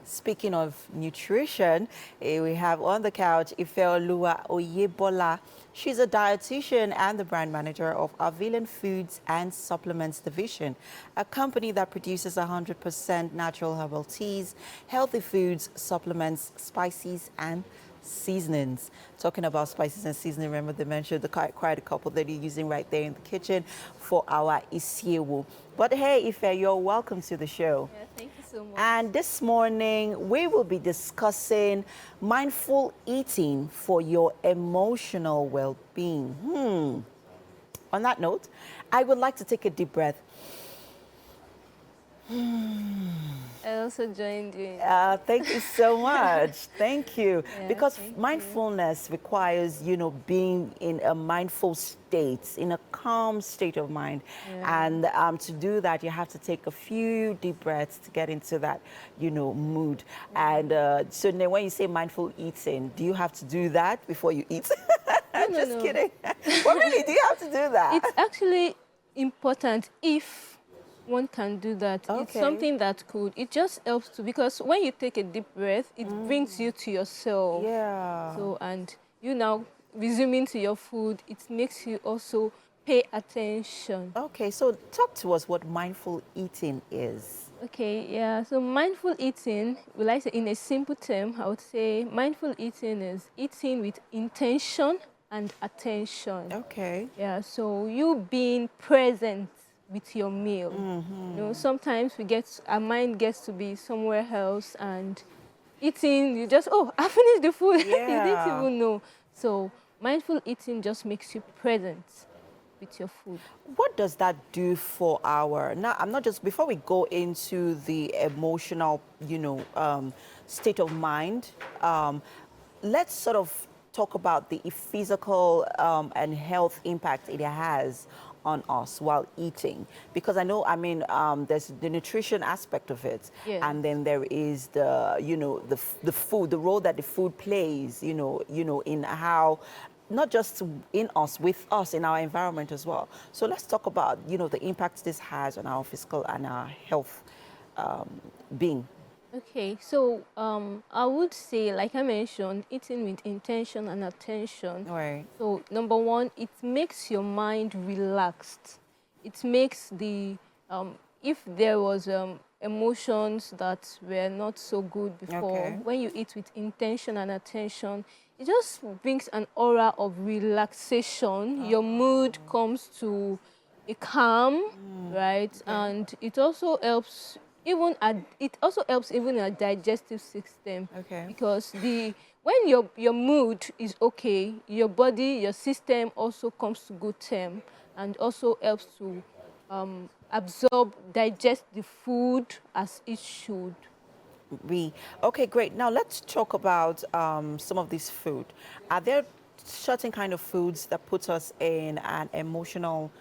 Speaking of nutrition, we have on the couch Ifeoluwa Oyebola. She's a dietitian and the brand manager of Avilan Foods and Supplements Division, a company that produces 100% natural herbal teas, healthy foods, supplements, spices, and seasonings. Talking about spices and seasoning, remember they mentioned quite a couple that you're using right there in the kitchen for our isiewu. But hey, Ife, you're welcome to the show. Yeah, thank you so much. And this morning, we will be discussing mindful eating for your emotional well-being. On that note, I would like to take a deep breath. I also joined you. Thank you so much. Thank you. Yeah, Because thank mindfulness requires, being in a mindful state, in a calm state of mind. Yeah. And to do that, you have to take a few deep breaths to get into that, mood. And so now when you say mindful eating, do you have to do that before you eat? Just kidding. But really, do you have to do that? It's actually important if one can do that. Okay. It's something that it just helps to, because when you take a deep breath, it brings you to yourself. Yeah. So, and you now resuming to your food, it makes you also pay attention. Okay, so talk to us what mindful eating is. Okay, yeah. So mindful eating, will I say in a simple term, I would say mindful eating is eating with intention and attention. Okay. Yeah, so you being present with your meal. Sometimes our mind gets to be somewhere else, and eating, you just, I finished the food. You didn't Yeah. even know. So mindful eating just makes you present with your food. What does that do for now I'm not just, before we go into the emotional, state of mind, let's sort of talk about the physical and health impact it has on us while eating, because there's the nutrition aspect of it, and then there is the food, the role that the food plays, in how, not just in us, with us, in our environment as well. So let's talk about the impact this has on our physical and our health being. Okay, so I would say, like I mentioned, eating with intention and attention. Right. So number one, it makes your mind relaxed. It makes if there was emotions that were not so good before, when you eat with intention and attention, it just brings an aura of relaxation. Your mood comes to a calm, right? Okay. And it also helps even our digestive system. Okay. Because when your mood is okay, your body, your system also comes to good term, and also helps to digest the food as it should. Okay, great. Now let's talk about some of this food. Are there certain kind of foods that put us in an emotional,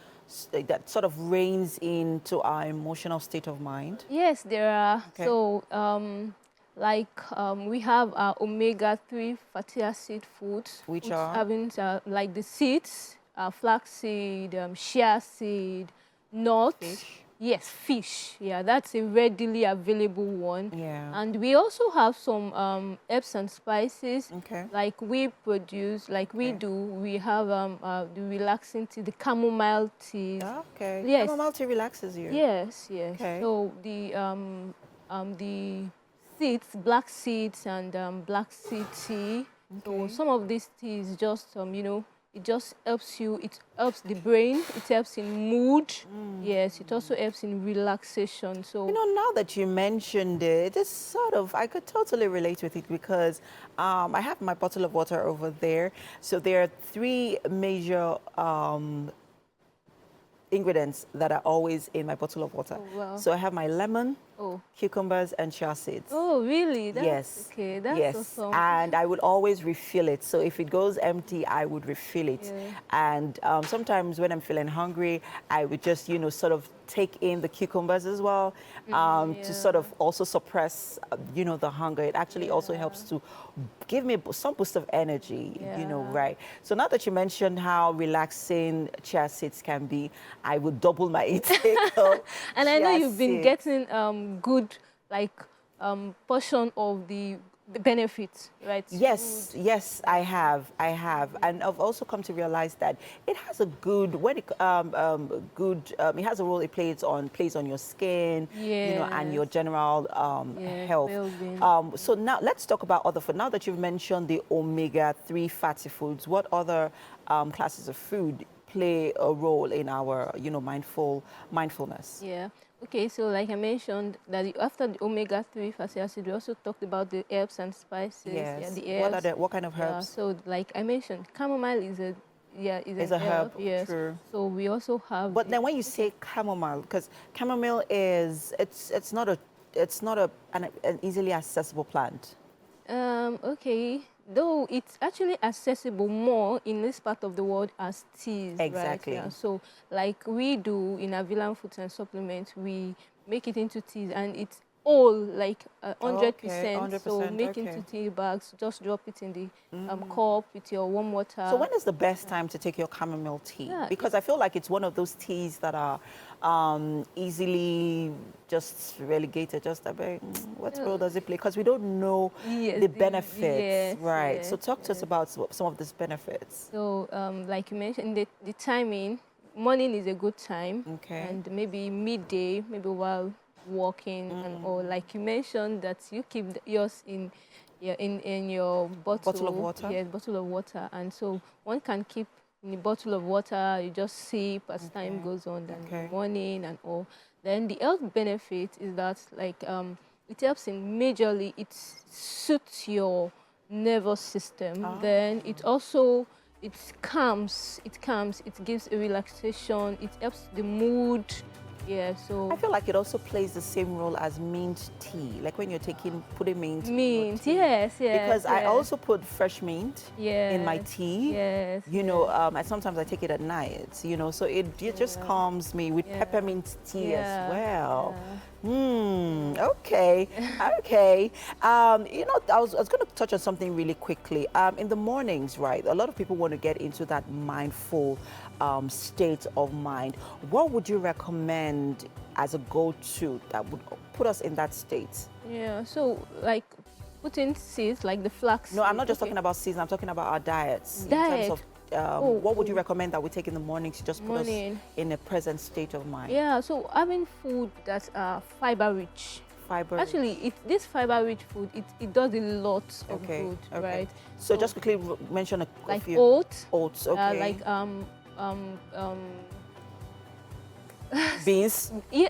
that sort of reigns into our emotional state of mind? Yes, there are. Okay. So we have our omega-3 fatty acid foods, which are having like the seeds, flaxseed, chia seed, nuts. Fish. Yes, fish. Yeah, that's a readily available one. Yeah. And we also have some herbs and spices. Okay. Like we produce, like we do. We have the relaxing tea, the chamomile tea. Okay. Yes. Chamomile tea relaxes you. Yes, yes. Okay. So the seeds, black seeds, and black seed tea. Okay. So some of these teas just it just helps you. It helps the brain. It helps in mood. Yes, it also helps in relaxation. So now that you mentioned it, it's sort of, I could totally relate with it, because I have my bottle of water over there. So there are three major ingredients that are always in my bottle of water. Oh, wow. So I have my lemon, cucumbers, and chia seeds. Oh, really? Yes. Okay, that's yes. awesome. And I would always refill it. So if it goes empty, I would refill it. Yeah. And sometimes when I'm feeling hungry, I would just, sort of take in the cucumbers as well, to sort of also suppress, the hunger. It actually also helps to give me some boost of energy, right? So now that you mentioned how relaxing chia seeds can be, I would double my intake. And I know you've been getting good, like, portion of the benefits, right? Yes, yes, I have, and I've also come to realize that it has a good it has a role it plays on your skin, you know, and your general health. So now let's talk about other food. Now that you've mentioned the omega-3 fatty foods, what other classes of food play a role in our, you know, mindfulness? Yeah. Okay, so like I mentioned, that after the omega-3 fatty acid, we also talked about the herbs and spices. Yes. Yeah, the herbs. What kind of herbs? Yeah, so like I mentioned, chamomile is a is a herb. Yes. True. So we also have. But then when you say chamomile, because chamomile is it's not an easily accessible plant. Okay. Though it's actually accessible more in this part of the world as teas, exactly. right? Yeah. So, like we do in Avilan Foods and Supplements, we make it into teas, and it's all like 100%. Okay, 100%. So make into tea bags. Just drop it in the cup with your warm water. So when is the best time to take your chamomile tea? Yeah, because I feel like it's one of those teas that are easily just relegated. Just a bit, what role does it play? Because we don't know the benefits, right? Yes, so talk to us about some of these benefits. So like you mentioned, the timing, morning is a good time. Okay. And maybe midday, maybe while walking, and or like you mentioned that you keep yours in your bottle of water. Yes, bottle of water, and so one can keep in a bottle of water. You just sip as time goes on, and in the morning and all. Then the health benefit is that like it helps in majorly. It suits your nervous system. Then it also it calms. It gives a relaxation. It helps the mood. Yeah, so I feel like it also plays the same role as mint tea, like when you're putting mint. Mint, yes. Because I also put fresh mint in my tea. Yes. You know, sometimes I take it at night. You know, so it just calms me with peppermint tea as well. Okay, okay. You know, I was going to touch on something really quickly. In the mornings, right? A lot of people want to get into that mindful state of mind. What would you recommend as a go-to that would put us in that state? Yeah, so like putting seeds like the flax. No, I'm not just talking about seeds. I'm talking about our diets. Diet. In terms of what would you recommend that we take in the morning to just put us in a present state of mind? Yeah, so having food that's fiber rich. Actually, this fiber-rich food, it does a lot of good, right? So just quickly mention a few. Oats. Oats, okay. Like beans. Yeah,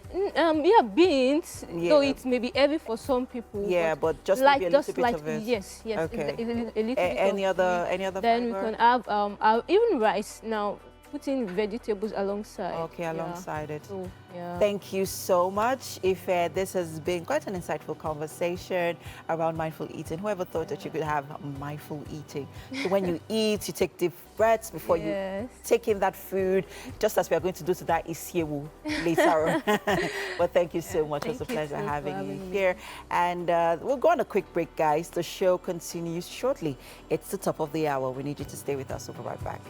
beans. Yeah. Though it may be heavy for some people. Yeah, but just like maybe a little bit of it. Yes. Okay. A little bit any other then fiber? We can have even rice now. Putting vegetables alongside. Okay, alongside it. So, Thank you so much, Ife. This has been quite an insightful conversation around mindful eating. Whoever thought that you could have mindful eating? So when you eat, you take deep breaths before you take in that food, just as we are going to do to that isiewu later on. But thank you so much. It was a pleasure having you here. And we'll go on a quick break, guys. The show continues shortly. It's the top of the hour. We need you to stay with us. We'll be right back.